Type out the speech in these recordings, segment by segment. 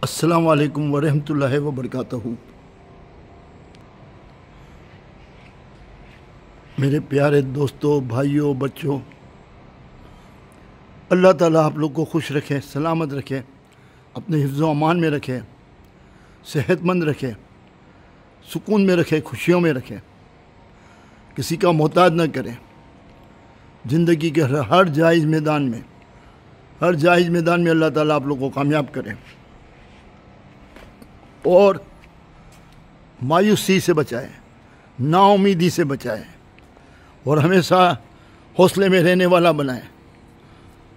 السلام علیکم ورحمۃ اللہ وبرکاتہ۔ میرے پیارے دوستوں، بھائیوں، بچوں، اللہ تعالیٰ آپ لوگ کو خوش رکھے، سلامت رکھے، اپنے حفظ و امان میں رکھے، صحت مند رکھے، سکون میں رکھے، خوشیوں میں رکھے، کسی کا محتاج نہ کرے۔ زندگی کے ہر جائز میدان میں اللہ تعالیٰ آپ لوگ کو کامیاب کرے اور مایوسی سے بچائے، نا امیدی سے بچائے اور ہمیشہ حوصلے میں رہنے والا بنائے،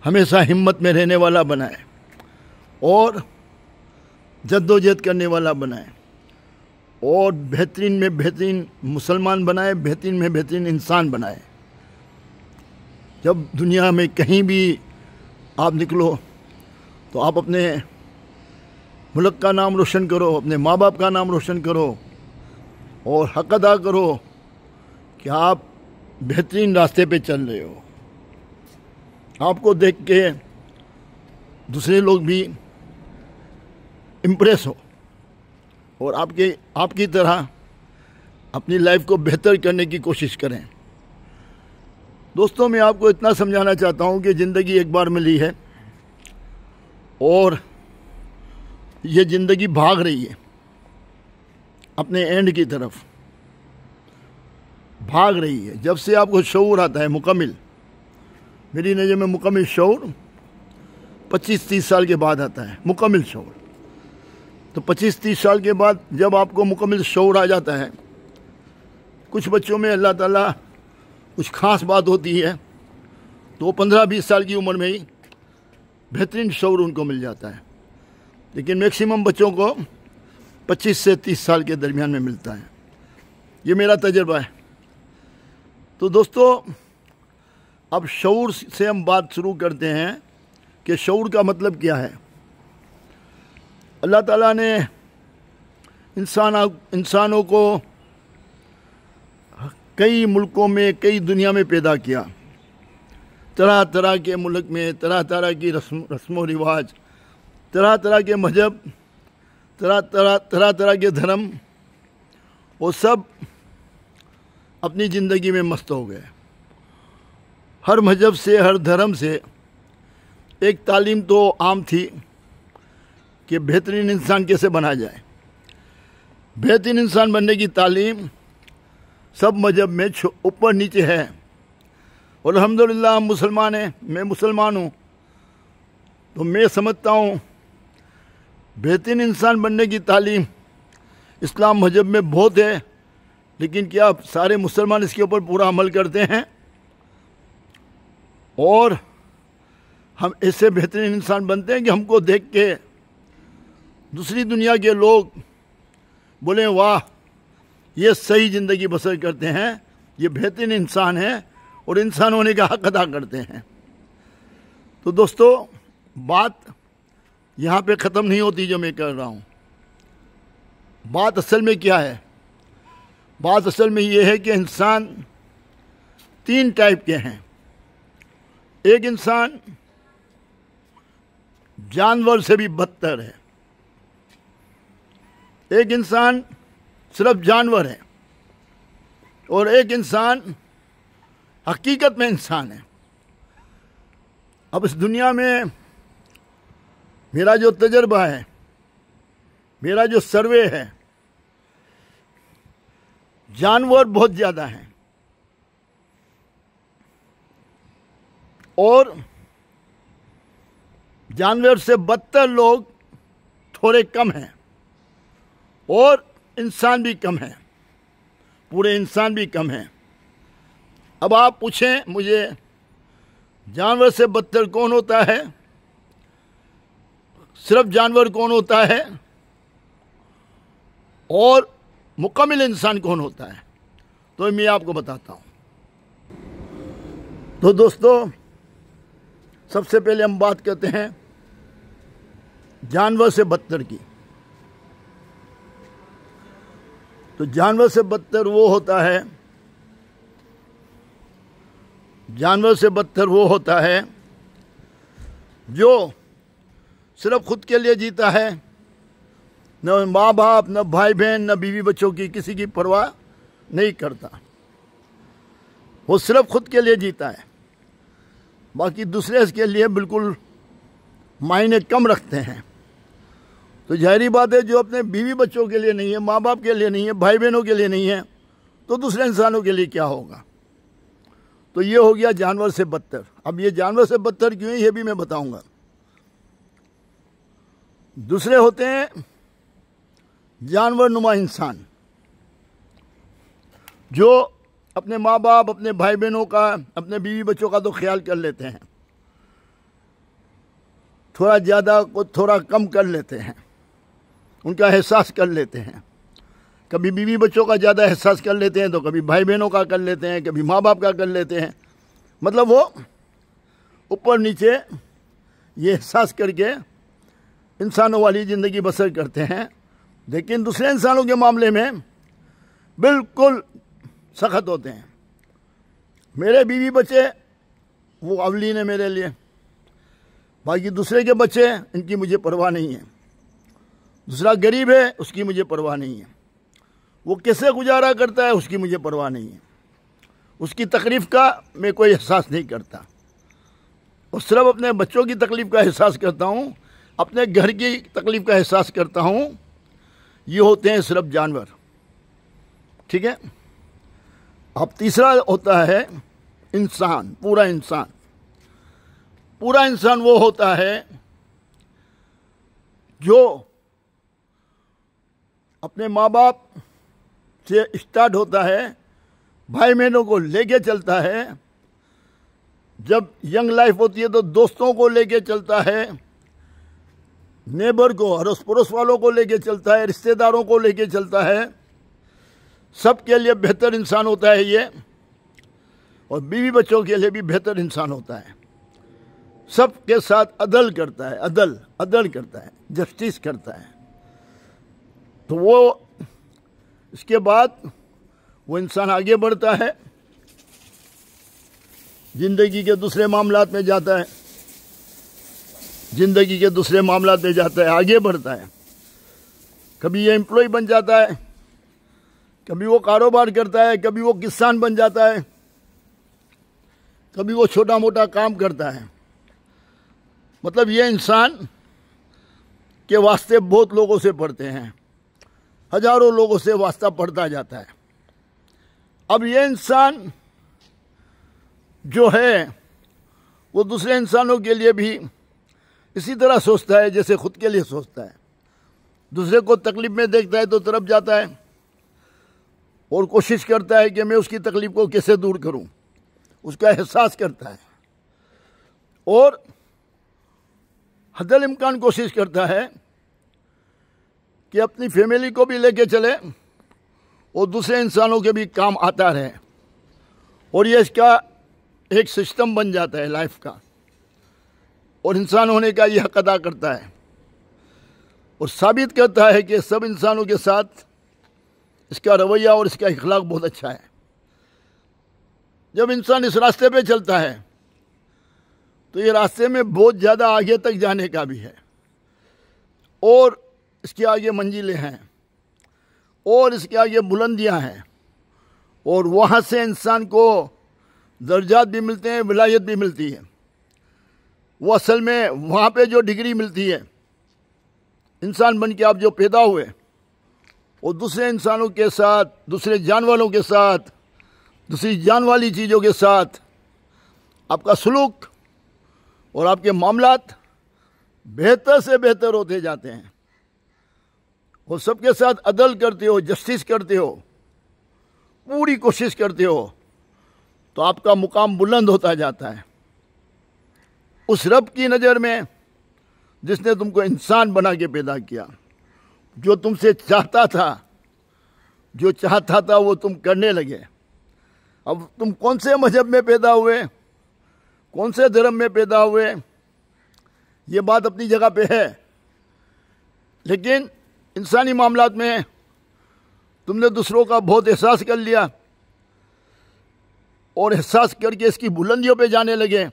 ہمیشہ ہمت میں رہنے والا بنائے اور جد و جہد کرنے والا بنائے اور بہترین میں بہترین مسلمان بنائے، بہترین میں بہترین انسان بنائے۔ جب دنیا میں کہیں بھی آپ نکلو تو آپ اپنے ملک کا نام روشن کرو، اپنے ماں باپ کا نام روشن کرو اور حق ادا کرو کہ آپ بہترین راستے پہ چل رہے ہو۔ آپ کو دیکھ کے دوسرے لوگ بھی امپریس ہو اور آپ کی طرح اپنی لائف کو بہتر کرنے کی کوشش کریں۔ دوستوں، میں آپ کو اتنا سمجھانا چاہتا ہوں کہ زندگی ایک بار ملی ہے اور یہ زندگی بھاگ رہی ہے، اپنے اینڈ کی طرف بھاگ رہی ہے۔ جب سے آپ کو شعور آتا ہے مکمل، میری نظر میں مکمل شعور 25-30 سال کے بعد آتا ہے، مکمل شعور۔ تو 25-30 سال کے بعد جب آپ کو مکمل شعور آ جاتا ہے، کچھ بچوں میں اللہ تعالیٰ کچھ خاص بات ہوتی ہے تو 15-20 سال کی عمر میں ہی بہترین شعور ان کو مل جاتا ہے، لیکن میکسیمم بچوں کو 25 سے 30 سال کے درمیان میں ملتا ہے۔ یہ میرا تجربہ ہے۔ تو دوستو، اب شعور سے ہم بات شروع کرتے ہیں کہ شعور کا مطلب کیا ہے۔ اللہ تعالیٰ نے انسانوں کو کئی ملکوں میں، کئی دنیا میں پیدا کیا، طرح طرح کے ملک میں، طرح طرح کی رسم و رواج، طرح طرح کے مذہب، طرح طرح کے دھرم، وہ سب اپنی زندگی میں مست ہو گئے۔ ہر مذہب سے، ہر دھرم سے ایک تعلیم تو عام تھی کہ بہترین انسان کیسے بنا جائے۔ بہترین انسان بننے کی تعلیم سب مذہب میں اوپر نیچے ہے اور الحمدللہ ہم مسلمان ہیں، میں مسلمان ہوں، تو میں سمجھتا ہوں بہترین انسان بننے کی تعلیم اسلام مذہب میں بہت ہے، لیکن کیا سارے مسلمان اس کے اوپر پورا عمل کرتے ہیں؟ اور ہم ایسے بہترین انسان بنتے ہیں کہ ہم کو دیکھ کے دوسری دنیا کے لوگ بولیں واہ، یہ صحیح زندگی بسر کرتے ہیں، یہ بہترین انسان ہیں اور انسان ہونے کا حق ادا کرتے ہیں۔ تو دوستو، بات یہاں پہ ختم نہیں ہوتی جو میں کر رہا ہوں۔ بات اصل میں کیا ہے؟ بات اصل میں یہ ہے کہ انسان 3 ٹائپ کے ہیں۔ ایک انسان جانور سے بھی بدتر ہے، ایک انسان صرف جانور ہے اور ایک انسان حقیقت میں انسان ہے۔ اب اس دنیا میں میرا جو تجربہ ہے، میرا جو سروے ہے، جانور بہت زیادہ ہیں اور جانور سے بدتر لوگ تھوڑے کم ہیں اور انسان بھی کم ہیں، پورے انسان بھی کم ہیں۔ اب آپ پوچھیں مجھے، جانور سے بدتر کون ہوتا ہے؟ صرف جانور کون ہوتا ہے اور مکمل انسان کون ہوتا ہے؟ تو میں آپ کو بتاتا ہوں۔ تو دوستو، سب سے پہلے ہم بات کرتے ہیں جانور سے بدتر کی۔ تو جانور سے بدتر وہ ہوتا ہے جو صرف خود کے لیے جیتا ہے نہ ماں باپ، نہ بھائی بہن، نہ بیوی بچوں کی کسی کی پرواہ نہیں کرتا. وہ صرف خود کے لیے جیتا ہے، باقی دوسرے اس کے لیے بالکل معنی کم رکھتے ہیں. تو ظاہری بات ہے جو اپنے بیوی بچوں کے لیے نہیں ہے، ماں باپ کے لیے نہیں ہے، بھائی بہنوں کے لیے نہیں ہے، تو دوسرے انسانوں کے لیے کیا ہوگا؟ تو یہ ہو گیا جانور سے بدتر. اب یہ جانور سے بدتر کیوں ہے یہ بھی میں بتاؤں گا. دوسرے ہوتے ہیں جانور نما انسان، جو اپنے ماں باپ، اپنے بھائی بہنوں کا، اپنے بیوی بچوں کا تو خیال کر لیتے ہیں، تھوڑا زیادہ کو تھوڑا کم کر لیتے ہیں، ان کا احساس کر لیتے ہیں. کبھی بیوی بچوں کا زیادہ احساس کر لیتے ہیں تو کبھی بھائی بہنوں کا کر لیتے ہیں، کبھی ماں باپ کا کر لیتے ہیں. مطلب وہ اوپر نیچے یہ احساس کر کے انسانوں والی زندگی بسر کرتے ہیں، لیکن دوسرے انسانوں کے معاملے میں بالکل سخت ہوتے ہیں. میرے بیوی بچے وہ اولین ہے میرے لیے، باقی دوسرے کے بچے ان کی مجھے پرواہ نہیں ہے. دوسرا غریب ہے اس کی مجھے پرواہ نہیں ہے، وہ کیسے گزارا کرتا ہے اس کی مجھے پرواہ نہیں ہے، اس کی تکلیف کا میں کوئی احساس نہیں کرتا، اور صرف اپنے بچوں کی تکلیف کا احساس کرتا ہوں، اپنے گھر کی تکلیف کا احساس کرتا ہوں. یہ ہوتے ہیں صرف جانور. ٹھیک ہے. اب تیسرا ہوتا ہے انسان، پورا انسان. پورا انسان وہ ہوتا ہے جو اپنے ماں باپ سے اسٹارٹ ہوتا ہے، بھائی بہنوں کو لے کے چلتا ہے، جب ینگ لائف ہوتی ہے تو دوستوں کو لے کے چلتا ہے، نیبر کو، اڑوس پڑوس والوں کو لے کے چلتا ہے، رشتہ داروں کو لے کے چلتا ہے. سب کے لیے بہتر انسان ہوتا ہے یہ، اور بیوی بچوں کے لیے بھی بہتر انسان ہوتا ہے. سب کے ساتھ عدل کرتا ہے، عدل کرتا ہے، جسٹس کرتا ہے. تو وہ اس کے بعد وہ انسان آگے بڑھتا ہے، زندگی کے دوسرے معاملات میں جاتا ہے، آگے بڑھتا ہے. کبھی یہ امپلائی بن جاتا ہے، کبھی وہ کاروبار کرتا ہے، کبھی وہ کسان بن جاتا ہے، کبھی وہ چھوٹا موٹا کام کرتا ہے. مطلب یہ انسان کے واسطے بہت لوگوں سے پڑھتے ہیں، ہزاروں لوگوں سے واسطہ پڑھتا جاتا ہے. اب یہ انسان جو ہے وہ دوسرے انسانوں کے لیے بھی اسی طرح سوچتا ہے جیسے خود کے لیے سوچتا ہے. دوسرے کو تکلیف میں دیکھتا ہے تو طرف جاتا ہے اور کوشش کرتا ہے کہ میں اس کی تکلیف کو کیسے دور کروں، اس کا احساس کرتا ہے، اور حد الامکان کوشش کرتا ہے کہ اپنی فیملی کو بھی لے کے چلے اور دوسرے انسانوں کے بھی کام آتا رہے. اور یہ اس کا ایک سسٹم بن جاتا ہے لائف کا، اور انسان ہونے کا یہ حق ادا کرتا ہے، اور ثابت کرتا ہے کہ سب انسانوں کے ساتھ اس کا رویہ اور اس کا اخلاق بہت اچھا ہے. جب انسان اس راستے پہ چلتا ہے تو یہ راستے میں بہت زیادہ آگے تک جانے کا بھی ہے، اور اس کے آگے منزلیں ہیں، اور اس کے آگے بلندیاں ہیں، اور وہاں سے انسان کو درجات بھی ملتے ہیں، ولایت بھی ملتی ہے. وہ اصل میں وہاں پہ جو ڈگری ملتی ہے، انسان بن کے آپ جو پیدا ہوئے اور دوسرے انسانوں کے ساتھ، دوسرے جانوروں کے ساتھ، دوسری جان والی چیزوں کے ساتھ آپ کا سلوک اور آپ کے معاملات بہتر سے بہتر ہوتے جاتے ہیں، اور سب کے ساتھ عدل کرتے ہو، جسٹس کرتے ہو، پوری کوشش کرتے ہو، تو آپ کا مقام بلند ہوتا جاتا ہے اس رب کی نظر میں جس نے تم کو انسان بنا کے پیدا کیا، جو تم سے چاہتا تھا، جو چاہتا تھا وہ تم کرنے لگے. اب تم کون سے مذہب میں پیدا ہوئے، کون سے دھرم میں پیدا ہوئے، یہ بات اپنی جگہ پہ ہے، لیکن انسانی معاملات میں تم نے دوسروں کا بہت احساس کر لیا، اور احساس کر کے اس کی بلندیوں پہ جانے لگے،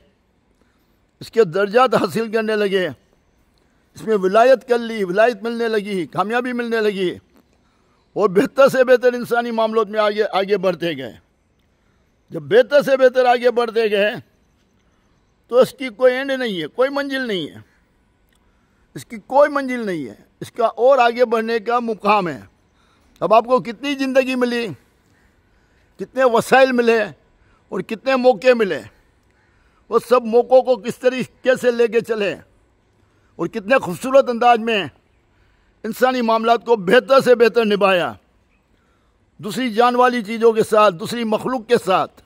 اس کے درجات حاصل کرنے لگے. اس میں ولایت کر لی، ولایت ملنے لگی، کامیابی ملنے لگی، اور بہتر سے بہتر انسانی معاملات میں آگے بڑھتے گئے۔ جب بہتر سے بہتر آگے بڑھتے گئے تو اس کی کوئی اینڈ نہیں ہے، کوئی منزل نہیں ہے، اس کی کوئی منزل نہیں ہے، اس کا اور آگے بڑھنے کا مقام ہے۔ اب آپ کو کتنی زندگی ملی، کتنے وسائل ملے اور کتنے موقع ملے، وہ سب موقعوں کو کس طریقے سے لے کے چلے اور کتنے خوبصورت انداز میں انسانی معاملات کو بہتر سے بہتر نبھایا، دوسری جان والی چیزوں کے ساتھ، دوسری مخلوق کے ساتھ۔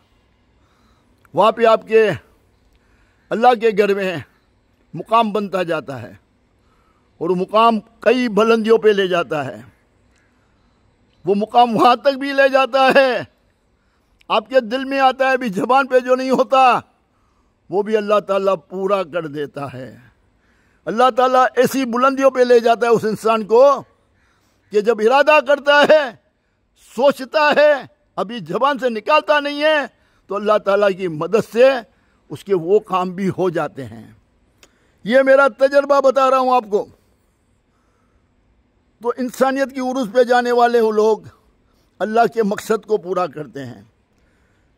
وہاں پہ آپ کے اللہ کے گھر میں مقام بنتا جاتا ہے، اور وہ مقام کئی بلندیوں پہ لے جاتا ہے۔ وہ مقام وہاں تک بھی لے جاتا ہے، آپ کے دل میں آتا ہے بھی، زبان پہ جو نہیں ہوتا وہ بھی اللہ تعالیٰ پورا کر دیتا ہے۔ اللہ تعالیٰ ایسی بلندیوں پہ لے جاتا ہے اس انسان کو کہ جب ارادہ کرتا ہے، سوچتا ہے، ابھی زبان سے نکالتا نہیں ہے، تو اللہ تعالیٰ کی مدد سے اس کے وہ کام بھی ہو جاتے ہیں۔ یہ میرا تجربہ بتا رہا ہوں آپ کو۔ تو انسانیت کی عروج پہ جانے والے وہ لوگ اللہ کے مقصد کو پورا کرتے ہیں۔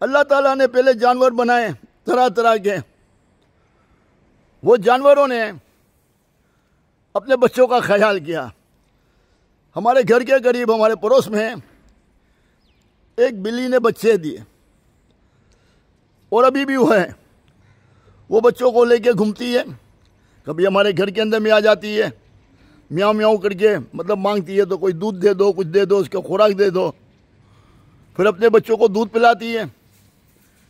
اللہ تعالیٰ نے پہلے جانور بنائے طرح طرح کے، وہ جانوروں نے اپنے بچوں کا خیال کیا۔ ہمارے گھر کے قریب، ہمارے پڑوس میں ایک بلی نے بچے دیے، اور ابھی بھی وہ ہے، وہ بچوں کو لے کے گھومتی ہے، کبھی ہمارے گھر کے اندر میں آ جاتی ہے، میاؤں میاؤں کر کے مطلب مانگتی ہے، تو کوئی دودھ دے دو، کچھ دے دو، اس کو خوراک دے دو۔ پھر اپنے بچوں کو دودھ پلاتی ہے،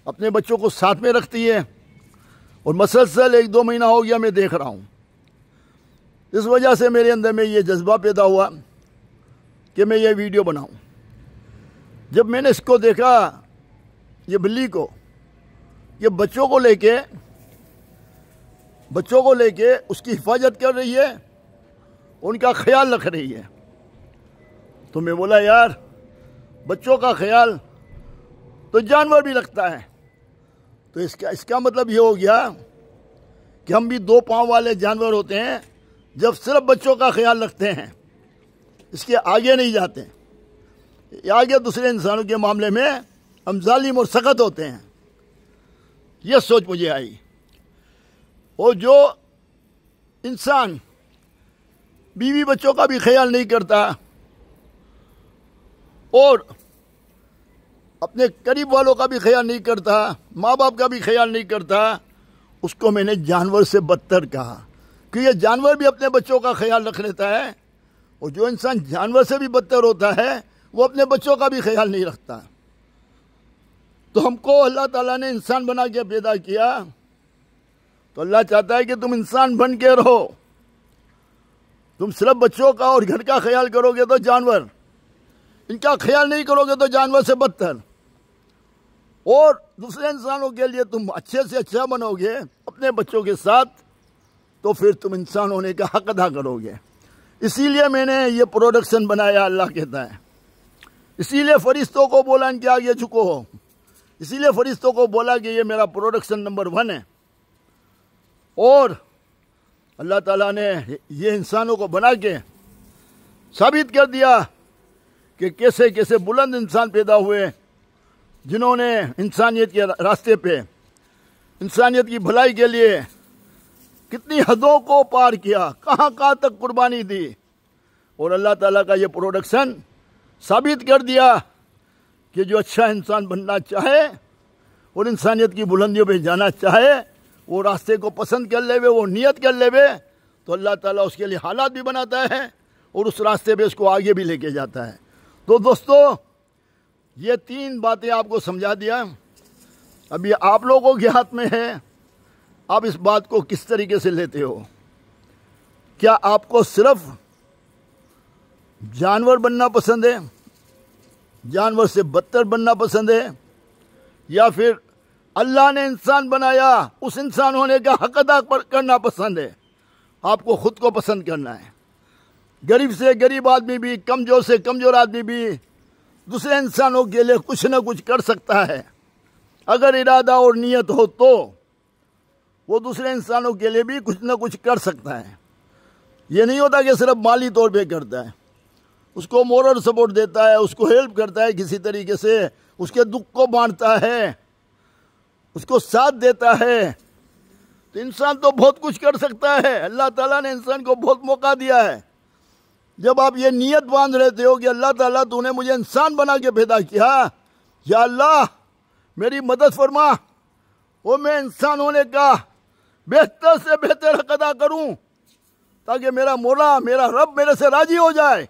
اپنے بچوں کو ساتھ میں رکھتی ہے، اور مسلسل 1-2 مہینہ ہو گیا میں دیکھ رہا ہوں۔ اس وجہ سے میرے اندر میں یہ جذبہ پیدا ہوا کہ میں یہ ویڈیو بناؤں۔ جب میں نے اس کو دیکھا، یہ بلی کو، یہ بچوں کو لے کے اس کی حفاظت کر رہی ہے، ان کا خیال رکھ رہی ہے، تو میں بولا یار، بچوں کا خیال تو جانور بھی رکھتا ہے، تو اس کا مطلب یہ ہو گیا کہ ہم بھی 2 پاؤں والے جانور ہوتے ہیں جب صرف بچوں کا خیال رکھتے ہیں، اس کے آگے نہیں جاتے، آگے دوسرے انسانوں کے معاملے میں ہم ظالم اور سخت ہوتے ہیں۔ یہ سوچ مجھے آئی۔ اور جو انسان بیوی بچوں کا بھی خیال نہیں کرتا اور اپنے قریب والوں کا بھی خیال نہیں کرتا، ماں باپ کا بھی خیال نہیں کرتا، اس کو میں نے جانور سے بدتر کہا، کہ یہ جانور بھی اپنے بچوں کا خیال رکھ لیتا ہے، اور جو انسان جانور سے بھی بدتر ہوتا ہے وہ اپنے بچوں کا بھی خیال نہیں رکھتا۔ تو ہم کو اللہ تعالیٰ نے انسان بنا کے پیدا کیا، تو اللہ چاہتا ہے کہ تم انسان بن کے رہو۔ تم صرف بچوں کا اور گھر کا خیال کرو گے تو جانور، ان کا خیال نہیں کرو گے تو جانور سے بدتر، اور دوسرے انسانوں کے لیے تم اچھے سے اچھا بنو گے اپنے بچوں کے ساتھ، تو پھر تم انسان ہونے کا حق ادا کرو گے۔ اسی لیے میں نے یہ پروڈکشن بنایا، اللہ کہتا ہے۔ اسی لیے فرشتوں کو بولا ان کے آگے جھکو ہو، اسی لیے فرشتوں کو بولا کہ یہ میرا پروڈکشن نمبر 1 ہے۔ اور اللہ تعالیٰ نے یہ انسانوں کو بنا کے ثابت کر دیا کہ کیسے کیسے بلند انسان پیدا ہوئے، جنہوں نے انسانیت کے راستے پہ، انسانیت کی بھلائی کے لیے کتنی حدوں کو پار کیا، کہاں کہاں تک قربانی دی، اور اللہ تعالیٰ کا یہ پروڈکشن ثابت کر دیا کہ جو اچھا انسان بننا چاہے اور انسانیت کی بلندیوں پہ جانا چاہے، وہ راستے کو پسند کر لے، وہ نیت کر لے، تو اللہ تعالیٰ اس کے لیے حالات بھی بناتا ہے اور اس راستے پہ اس کو آگے بھی لے کے جاتا ہے۔ تو دوستو، یہ 3 باتیں آپ کو سمجھا دیا۔ اب یہ آپ لوگوں کے ہاتھ میں ہے، آپ اس بات کو کس طریقے سے لیتے ہو۔ کیا آپ کو صرف جانور بننا پسند ہے، جانور سے بدتر بننا پسند ہے، یا پھر اللہ نے انسان بنایا اس انسان ہونے کا حق ادا کرنا پسند ہے؟ آپ کو خود کو پسند کرنا ہے۔ غریب سے غریب آدمی بھی، کمزور سے کمزور آدمی بھی دوسرے انسانوں کے لیے کچھ نہ کچھ کر سکتا ہے، اگر ارادہ اور نیت ہو تو وہ دوسرے انسانوں کے لیے بھی کچھ نہ کچھ کر سکتا ہے۔ یہ نہیں ہوتا کہ صرف مالی طور پہ کرتا ہے، اس کو مورل سپورٹ دیتا ہے، اس کو ہیلپ کرتا ہے کسی طریقے سے، اس کے دکھ کو بانٹتا ہے، اس کو ساتھ دیتا ہے، تو انسان تو بہت کچھ کر سکتا ہے۔ اللہ تعالیٰ نے انسان کو بہت موقع دیا ہے۔ جب آپ یہ نیت باندھ رہتے ہو کہ اللہ تعالیٰ تو نے مجھے انسان بنا کے پیدا کیا، یا اللہ میری مدد فرما اور میں انسان ہونے کا بہتر سے بہتر حق ادا کروں، تاکہ میرا مولا، میرا رب میرے سے راضی ہو جائے،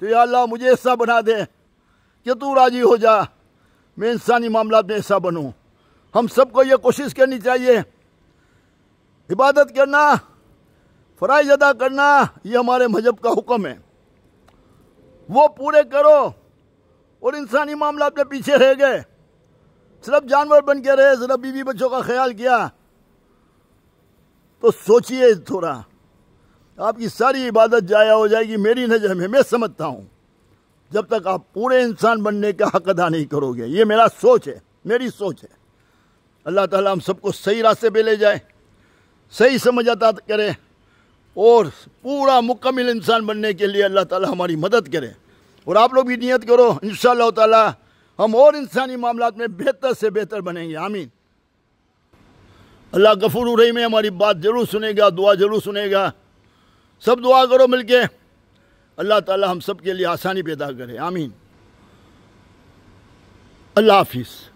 تو یا اللہ مجھے ایسا بنا دے کہ تو راضی ہو جا، میں انسانی معاملات میں ایسا بنوں۔ ہم سب کو یہ کوشش کرنی چاہیے، عبادت کرنا، فرائض ادا کرنا، یہ ہمارے مذہب کا حکم ہے، وہ پورے کرو۔ اور انسانی معاملات میں پیچھے رہ گئے، صرف جانور بن کے رہے، صرف بیوی بچوں کا خیال کیا، تو سوچئے تھوڑا، آپ کی ساری عبادت ضائع ہو جائے گی میری نظر میں سمجھتا ہوں، جب تک آپ پورے انسان بننے کا حق ادا نہیں کرو گے۔ یہ میرا سوچ ہے، میری سوچ ہے۔ اللہ تعالیٰ ہم سب کو صحیح راستے پہ لے جائے، صحیح سمجھ عطا کرے، اور پورا مکمل انسان بننے کے لیے اللہ تعالیٰ ہماری مدد کرے۔ اور آپ لوگ بھی نیت کرو، انشاءاللہ تعالیٰ ہم اور انسانی معاملات میں بہتر سے بہتر بنیں گے، آمین۔ اللہ غفور الرحیم ہے، ہماری بات ضرور سنے گا، دعا ضرور سنے گا۔ سب دعا کرو مل کے، اللہ تعالیٰ ہم سب کے لیے آسانی پیدا کرے، آمین۔ اللہ حافظ۔